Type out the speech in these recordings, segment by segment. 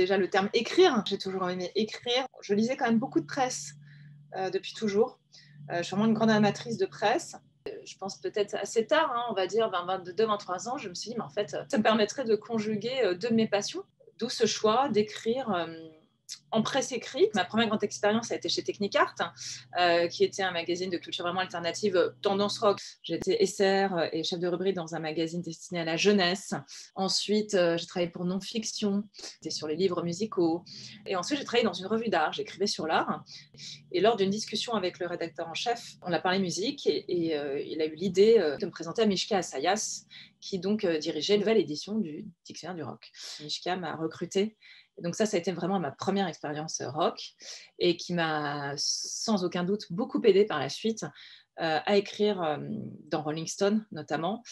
déjà le terme écrire. J'ai toujours aimé écrire. Je lisais quand même beaucoup de presse depuis toujours. Je suis vraiment une grande amatrice de presse. Je pense peut-être assez tard, on va dire 22, 23 ans, je me suis dit, mais en fait, ça me permettrait de conjuguer deux de mes passions. D'où ce choix d'écrire en presse écrite. Ma première grande expérience a été chez Technicart, qui était un magazine de culture vraiment alternative, tendance rock. J'étais SR et chef de rubrique dans un magazine destiné à la jeunesse. Ensuite, j'ai travaillé pour Non-Fiction, c'était sur les livres musicaux. Et ensuite, j'ai travaillé dans une revue d'art, j'écrivais sur l'art. Et lors d'une discussion avec le rédacteur en chef, on a parlé musique et il a eu l'idée de me présenter à Mishka Assayas, qui donc dirigeait une nouvelle édition du Dictionnaire du rock. Mishka m'a recrutée. Donc ça a été vraiment ma première expérience rock et qui m'a sans aucun doute beaucoup aidée par la suite à écrire dans Rolling Stone notamment.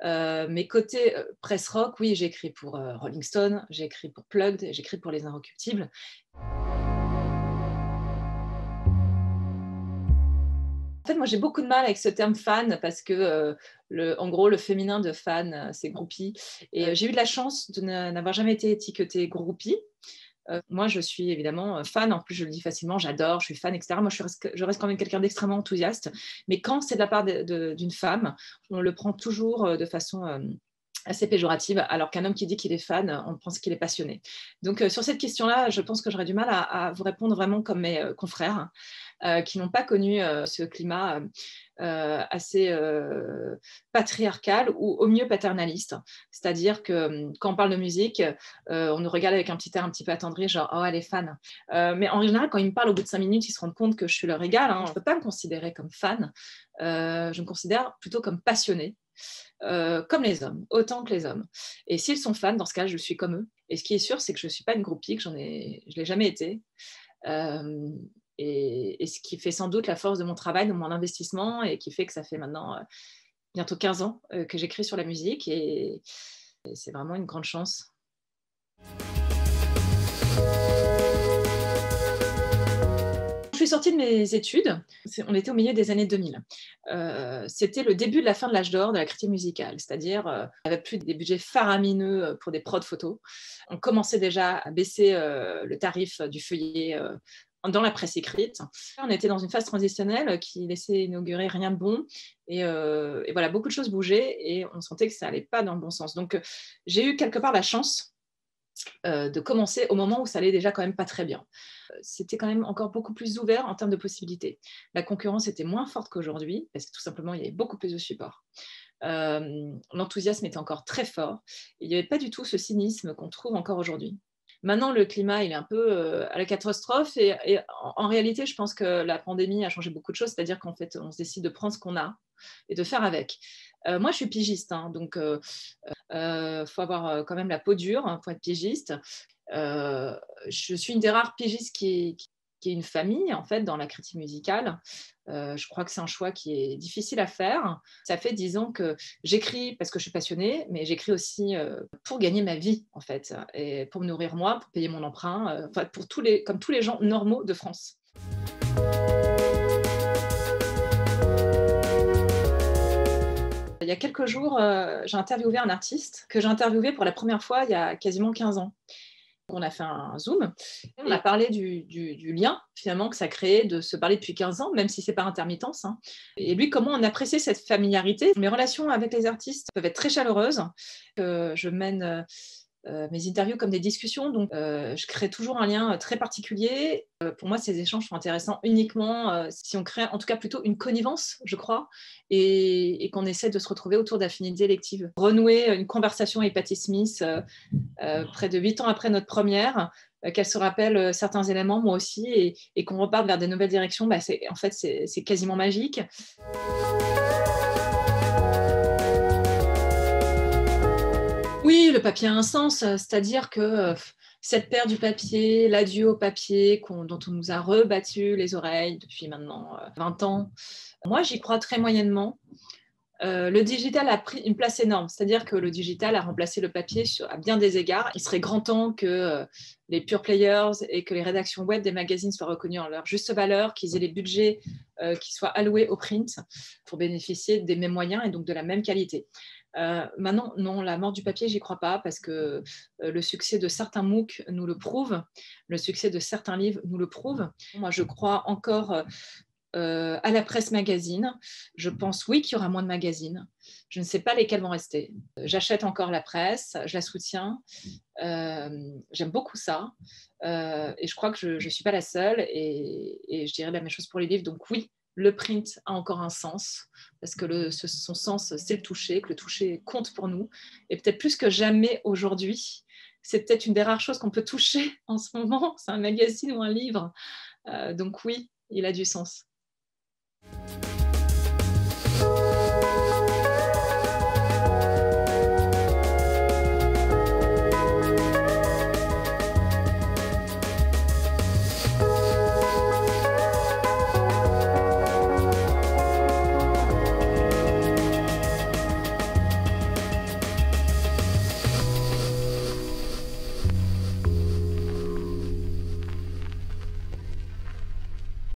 Mais côté presse rock, oui, j'ai écrit pour Rolling Stone, j'ai écrit pour Plugged, j'ai écrit pour Les Inrecuptibles. En fait, moi, j'ai beaucoup de mal avec ce terme fan parce que, en gros, le féminin de fan, c'est groupie. Et j'ai eu de la chance de n'avoir jamais été étiquetée groupie. Moi, je suis évidemment fan. En plus, je le dis facilement, j'adore, je suis fan, etc. Moi, je reste quand même quelqu'un d'extrêmement enthousiaste. Mais quand c'est de la part d'une femme, on le prend toujours de façon assez péjorative, alors qu'un homme qui dit qu'il est fan, on pense qu'il est passionné. Donc, sur cette question-là, je pense que j'aurais du mal à vous répondre vraiment comme mes confrères qui n'ont pas connu ce climat assez patriarcal ou au mieux paternaliste. C'est-à-dire que quand on parle de musique, on nous regarde avec un petit air un petit peu attendri, genre « Oh, elle est fan ». Mais en général, quand ils me parlent au bout de 5 minutes, ils se rendent compte que je suis leur égal. Je ne peux pas me considérer comme fan. Je me considère plutôt comme passionnée. Comme les hommes, autant que les hommes. Et s'ils sont fans, dans ce cas, je suis comme eux. Et ce qui est sûr, c'est que je ne suis pas une groupie, que je ne l'ai jamais été. Et ce qui fait sans doute la force de mon travail, de mon investissement, et qui fait que ça fait maintenant bientôt 15 ans que j'écris sur la musique. Et c'est vraiment une grande chance. Je suis sortie de mes études, on était au milieu des années 2000. C'était le début de la fin de l'âge d'or de la critique musicale, c'est-à-dire on n'avait plus des budgets faramineux pour des prods photos. On commençait déjà à baisser le tarif du feuillet dans la presse écrite. On était dans une phase transitionnelle qui laissait inaugurer rien de bon. Et voilà, beaucoup de choses bougeaient et on sentait que ça n'allait pas dans le bon sens. Donc, j'ai eu quelque part la chance de commencer au moment où ça allait déjà quand même pas très bien. C'était quand même encore beaucoup plus ouvert en termes de possibilités. La concurrence était moins forte qu'aujourd'hui, parce que tout simplement, il y avait beaucoup plus de supports. L'enthousiasme était encore très fort. Il n'y avait pas du tout ce cynisme qu'on trouve encore aujourd'hui. Maintenant, le climat, il est un peu à la catastrophe et en réalité, je pense que la pandémie a changé beaucoup de choses, c'est-à-dire qu'en fait, on se décide de prendre ce qu'on a et de faire avec. Moi, je suis pigiste, donc faut avoir quand même la peau dure pour être pigiste. Je suis une des rares pigistes qui est une famille, en fait, dans la critique musicale. Je crois que c'est un choix qui est difficile à faire. Ça fait 10 ans que j'écris parce que je suis passionnée, mais j'écris aussi pour gagner ma vie, en fait, et pour me nourrir moi, pour payer mon emprunt, pour comme tous les gens normaux de France. Il y a quelques jours, j'ai interviewé un artiste que j'ai interviewé pour la première fois il y a quasiment 15 ans. On a fait un Zoom, on a parlé du lien finalement que ça crée de se parler depuis 15 ans, même si c'est par intermittence. Et lui, comment on apprécie cette familiarité. Mes relations avec les artistes peuvent être très chaleureuses. Je mène mes interviews comme des discussions, donc je crée toujours un lien très particulier. Pour moi, ces échanges sont intéressants uniquement si on crée en tout cas plutôt une connivence, je crois, et qu'on essaie de se retrouver autour d'affinités électives. Renouer une conversation avec Patti Smith près de 8 ans après notre première, qu'elle se rappelle certains éléments, moi aussi, et qu'on reparte vers des nouvelles directions, en fait, c'est quasiment magique. Oui, le papier a un sens, c'est-à-dire que cette paire du papier, l'adieu au papier dont on nous a rebattu les oreilles depuis maintenant 20 ans, moi j'y crois très moyennement. Le digital a pris une place énorme, c'est-à-dire que le digital a remplacé le papier à bien des égards. Il serait grand temps que les pure players et que les rédactions web des magazines soient reconnues en leur juste valeur, qu'ils aient les budgets qui soient alloués au print pour bénéficier des mêmes moyens et donc de la même qualité. Maintenant, non, la mort du papier, j'y crois pas parce que le succès de certains MOOC nous le prouve, le succès de certains livres nous le prouve. Moi, je crois encore à la presse magazine. Je pense, oui, qu'il y aura moins de magazines. Je ne sais pas lesquels vont rester. J'achète encore la presse, je la soutiens. J'aime beaucoup ça. Et je crois que je ne suis pas la seule. Et je dirais la même chose pour les livres. Donc oui, le print a encore un sens, parce que son sens, c'est le toucher, que le toucher compte pour nous. Et peut-être plus que jamais aujourd'hui, c'est peut-être une des rares choses qu'on peut toucher en ce moment, c'est un magazine ou un livre. Donc oui, il a du sens.